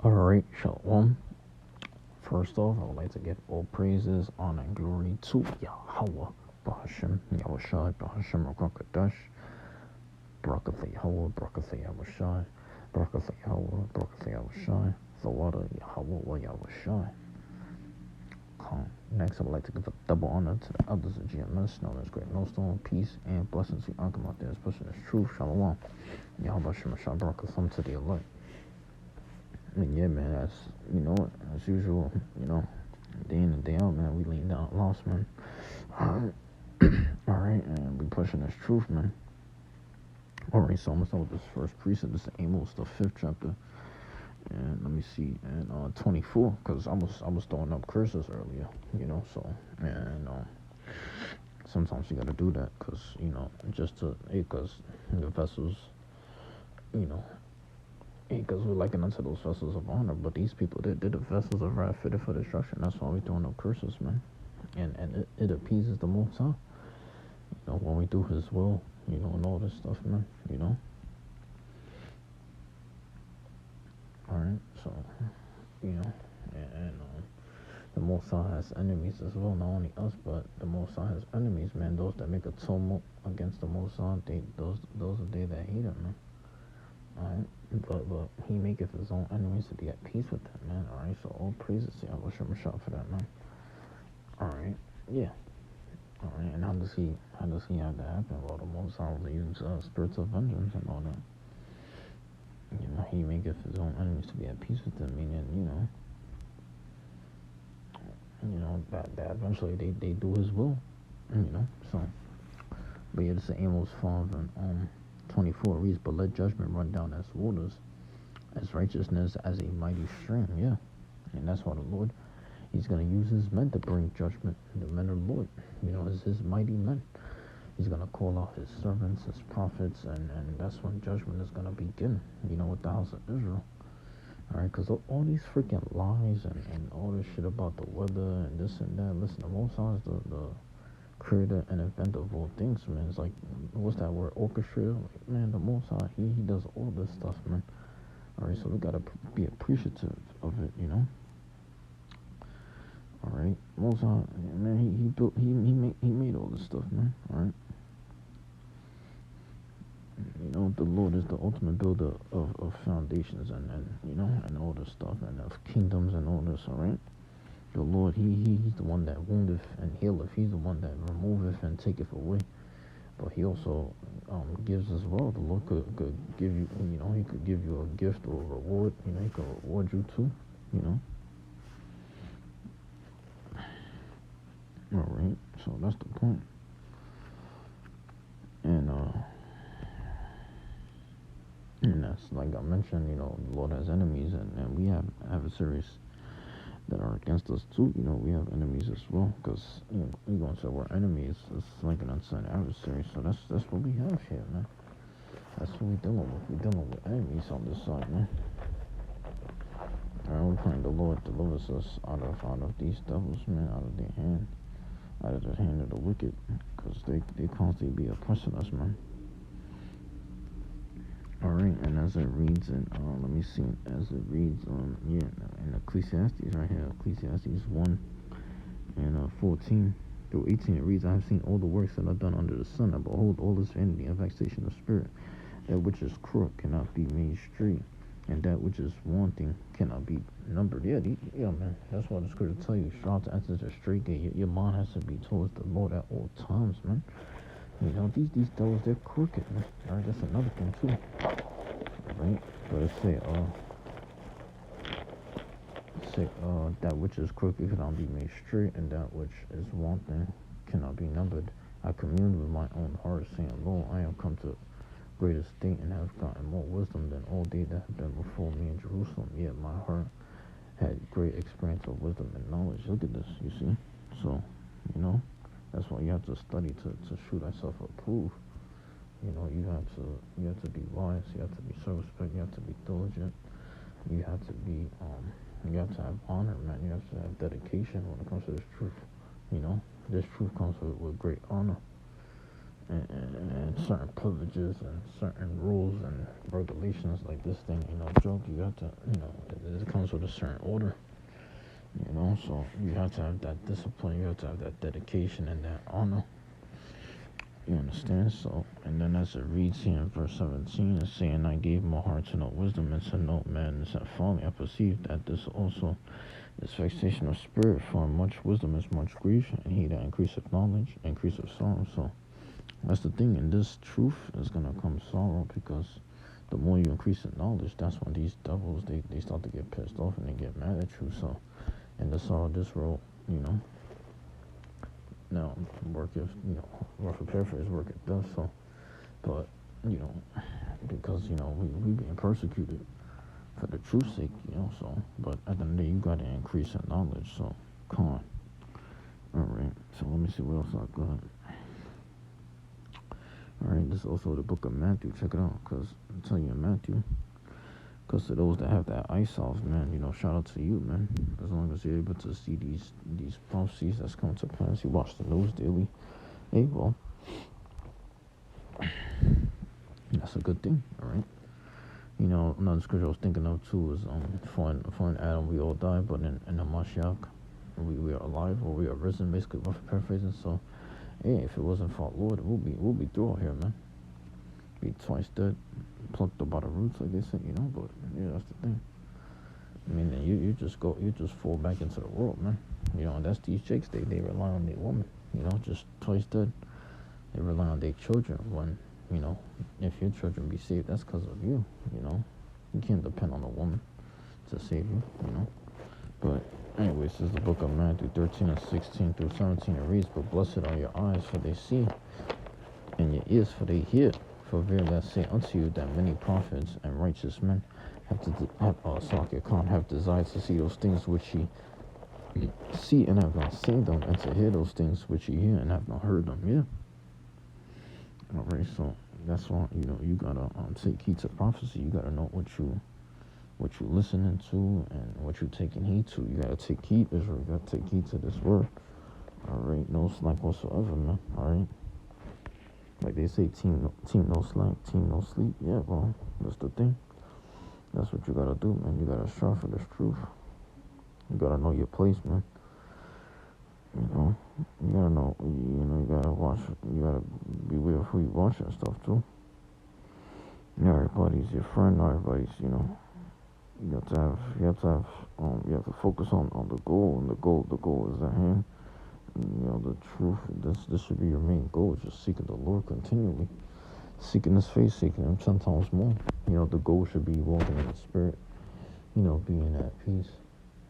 Alright, Shalom. First off, I would like to give all praises, honor, and glory to Yahweh, Bahashem, Yahushai, Bahashem, Rakakadash, Barakatha Yahweh, Barakatha Yahushai, Barakatha Yahweh, Barakatha Yahushai, Zawada Yahweh, wa Yahushai. Next, I would like to give a double honor to the elders of GMS, known as Great Millstone. Peace and blessings to Uncle out there, especially this truth. Shalom. Yahweh Shem Shah Barakatham to the elect. Yeah, man, that's, as usual, day in and day out, man, we lean down lost, man. Alright, and we pushing this truth, man. Alright, so I'm gonna start with this first precept. This is Amos, the 5th chapter. And let me see, and 24, because I was throwing up curses earlier, so, and sometimes you gotta do that, because, because the vessels, because we're likened unto those vessels of honor, but these people, they're the vessels of wrath fitted for destruction. That's why we throwing up curses, man. And it appeases the Most High, when we do His will, and all this stuff, man, Alright, so, and the Most High has enemies as well, not only us, but the Most High has enemies, man. Those that make a tumult against the Most High, those are they that hate Him, man. Alright, but He maketh His own enemies to be at peace with them, man. Alright, so all praises to Yahweh Shem Shah for that, man. Alright, yeah. Alright, and how does he have that happen? Well, the Most High will use spirits of vengeance and all that. He maketh His own enemies to be at peace with them, meaning, that eventually they do His will, so. But yeah, this is Amos 5 and 24 reads, but let judgment run down as waters, as righteousness as a mighty stream. Yeah, and that's why the Lord, He's going to use His men to bring judgment. The men of the Lord, His mighty men. He's going to call out His servants, His prophets, and that's when judgment is going to begin, with the house of Israel. Alright, because all these freaking lies and all this shit about the weather and this and that, listen, the Most High is the creator and inventor of all things, man. It's like, what's that word, orchestrator? Like, man, the Most High, he does all this stuff, man. Alright, so we got to be appreciative of it, Alright, Most High, man, he made all this stuff, man. Alright. The Lord is the ultimate builder of foundations and all this stuff, and of kingdoms and all this, alright? The Lord, He's the one that woundeth and healeth. He's the one that removeth and taketh away. But He also gives as well. The Lord could give you, He could give you a gift or a reward. He could reward you too, Alright, so that's the point. And that's, like I mentioned, the Lord has enemies, and we have adversaries that are against us too. We have enemies as well, because we're going to say we're enemies. It's like an unsigned adversary. So that's what we have here, man. That's what we're dealing with. We're dealing with enemies on this side, man. Alright, we're praying the Lord delivers us out of these devils, man, out of their hand, out of the hand of the wicked, because they constantly be oppressing us, man. Alright, and as it reads in, let me see, as it reads, in Ecclesiastes right here, Ecclesiastes 1 and 14 through 18, it reads, I have seen all the works that are done under the sun, and behold, all is vanity and vexation of spirit. That which is crooked cannot be made straight, and that which is wanting cannot be numbered. Yeah, man, that's why the scripture tell you, strive to enter the straight gate. Your mind has to be towards the Lord at all times, man. These devils, they're crooked, man. Alright, that's another thing too. Right? But it say, that which is crooked cannot be made straight, and that which is wanting cannot be numbered. I communed with my own heart, saying, Lo, I am come to great estate, and have gotten more wisdom than all they that have been before me in Jerusalem. Yet my heart had great experience of wisdom and knowledge. Look at this, you see? So, that's why you have to study to show thyself approved. You have to be wise, you have to be circumspect, you have to be diligent, you have to be you have to have honor, man. You have to have dedication when it comes to this truth. This truth comes with great honor. and certain privileges and certain rules and regulations. Like this thing ain't no joke. You have to, it comes with a certain order. So you have to have that discipline. You have to have that dedication and that honor. You understand? So, and then as it reads here in verse 17, it's saying, I gave my heart to know wisdom and to know madness and folly. I perceived that this also is vexation of spirit, for much wisdom is much grief, and he that increaseth knowledge, increaseth sorrow. So, that's the thing. In this truth is going to come sorrow, because the more you increase in knowledge, that's when these devils, they start to get pissed off and they get mad at you. So, and the sorrow of this world, now, worketh, rough a paraphrase, worketh does so. But, because, we being persecuted for the truth's sake, so. But at the end of the day, you got to increase in knowledge, so, come on. Alright, so let me see what else I got. Alright, this is also the book of Matthew. Check it out, because I'm telling you in Matthew, because to those that have that eye salve, man, shout out to you, man. As long as you're able to see these prophecies that's coming to pass, you watch the news daily. Hey, well, that's a good thing, all right? Another scripture I was thinking of too is for in Adam we all die, but in the Mashiach we are alive, or we are risen, basically, rough paraphrasing. So, hey, if it wasn't for our Lord, we'll be through out here, man. Be twice dead, plucked up by the roots, like they say, but yeah, that's the thing. I mean, you just fall back into the world, man. And that's these chicks, they rely on their woman, just twice dead. They rely on their children when, if your children be saved, that's because of you, You can't depend on a woman to save you, But anyways, this is the book of Matthew 13 and 16 through 17. It reads, but blessed are your eyes, for they see, and your ears, for they hear. For verily I say unto you that many prophets and righteous men have desired to see those things which ye see and have not seen them, and to hear those things which ye hear and have not heard them. Yeah. Alright, so that's why you gotta take heed to prophecy. You gotta know what you listening to and what you taking heed to. You gotta take heed, Israel. You gotta take heed to this word. Alright, no slack whatsoever, man. Alright. Like they say, team no slack, team no sleep. Yeah, well, that's the thing. That's what you gotta do, man. You gotta strive for this truth. You gotta know your place, man. You gotta know, you gotta watch, you gotta be aware of who you watch and stuff, too. Everybody's your friend, everybody's, you have to focus on the goal, and the goal is at hand. The truth, this should be your main goal, just seeking the Lord continually, seeking His face, seeking Him 10 times more. The goal should be walking in the Spirit, being at peace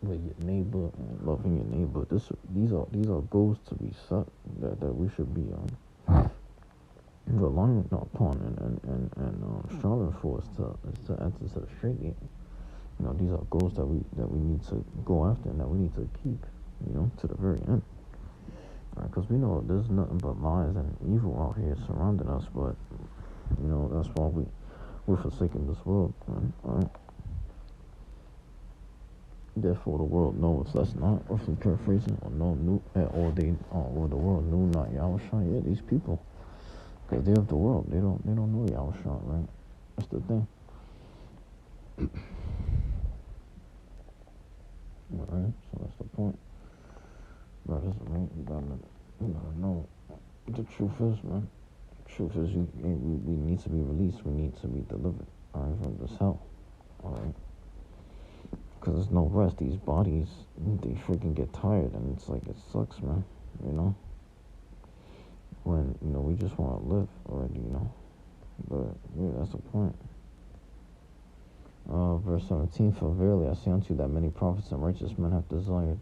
with your neighbor and loving your neighbor. These are goals to be set that we should be relying upon and striving for is to enter to the straight gate. These are goals that we need to go after and that we need to keep, to the very end. Because we know there's nothing but lies and evil out here surrounding us, but that's why we're forsaking this world, man. Alright. Therefore the world knows that's not, or from paraphrasing, or the world knew not Yahushua. Yeah, these people, because they're of the world, they don't know Yahushua, right? That's the thing. Alright, so that's the point. Brothers, right? You gotta know what the truth is, man. The truth is we need to be released. We need to be delivered, alright, from this hell, alright? Because there's no rest. These bodies, they freaking get tired, and it's like, it sucks, man, when, we just want to live already, but, yeah, that's the point. Verse 17, for verily I say unto you that many prophets and righteous men have desired.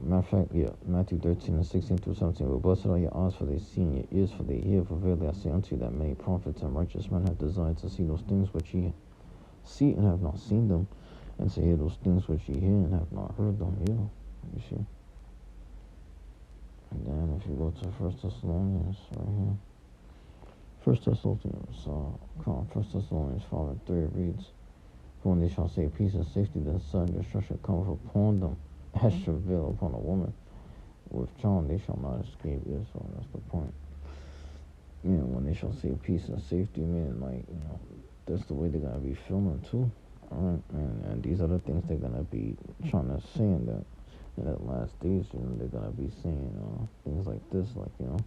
Matter of fact, yeah, Matthew 13 and 16 through 17. But blessed are your eyes, for they see, and your ears, for they hear. For verily I say unto you that many prophets and righteous men have desired to see those things which ye see and have not seen them, and to hear those things which ye hear and have not heard them. Yeah, you see. And then if you go to 1 Thessalonians, right here. 1 Thessalonians 5 and 3, it reads, for when they shall say peace and safety, then sudden destruction cometh upon them, as travail upon a woman with child, they shall not escape. Yeah, so that's the point. You know, when they shall say peace and safety, man, like, that's the way they're gonna be feeling too. Alright, man, and these are the things they're gonna be trying to say in that last days, they're gonna be saying things like this, like, like,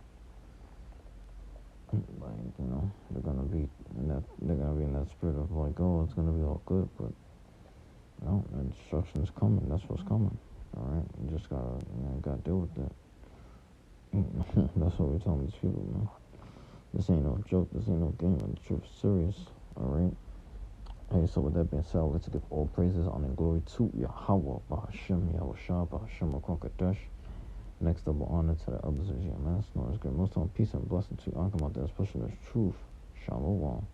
they're gonna be in that spirit of like, oh, it's gonna be all good, but no, instruction's coming, that's what's coming. Alright, you just gotta deal with that. That's what we're telling these people, man. This ain't no joke, this ain't no game, the truth is serious. Alright. Hey, so with that being said, let's give all praises, honor, and glory to Yahweh, Bahashem, Yahweh Shah, Bahashem, Kadesh. Next double honor to the elders of GMS, known as great. Most on peace and blessing to you. I'll come out there, especially as truth. Shalom.